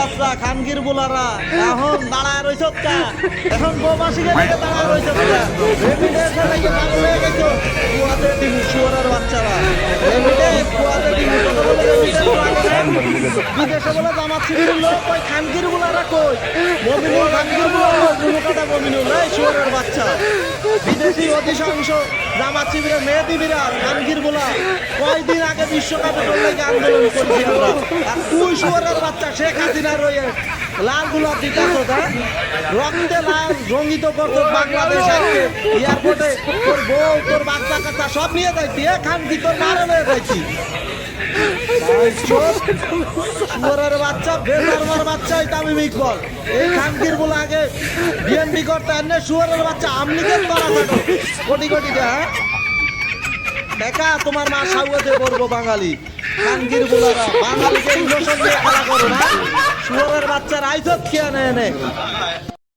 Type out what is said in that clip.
বাচ্চা খানগির বুলারা এখন দাঁড়ায় রইছ এখন বৌমাসিকে দিকে দাঁড়ায় রইছ রেমিডেন্সে নাকি পাগল হয়ে গেছো কুয়াতে টিম শুয়ারের বাচ্চারা রেমিডেন্স কুয়াতে টিম কথা বলে বিদেশে বলে জামাত শিবিরের লোক ওই খানগির বুলারা কই মমিনুল খানগির বুলার মুখটা মমিনুল এই শুয়ারের বাচ্চা বিদেশি অধিকাংশ জামাত শিবিরের মেহেদি বিরাট খানগির বুলা কয়দিন আগে বিশ্বকাপে লেগে আন্দোলন করছি আমরা আর তুই শুয়ারের বাচ্চা শেখ হাসিনা রয়ে লাল গুলা দিতাছ রক্তে লাল রঙ্গিত করত বাংলাদেশ আজকে এয়ারপোর্টে তোর বউ তোর বাচ্চা কাচ্চা সব নিয়ে যাইতি খানকি তোর মারা নিয়ে যাইতি শুয়ারের বাচ্চা বেসারমার বাচ্চা তামিম ইকবাল এই খানকির বলে আগে বিএনপি করতে এনে শুয়ারের বাচ্চা আমলিগের করা থাকো কোটি কোটি হ্যাঁ দেখা তোমার মা সাউয়াতে করবো বাঙালি খানকির বুলারা বাঙালিকে ইমোশন দিয়ে খেলা করো না শুয়ারের বাচ্চার আইজত খেয়ে এনে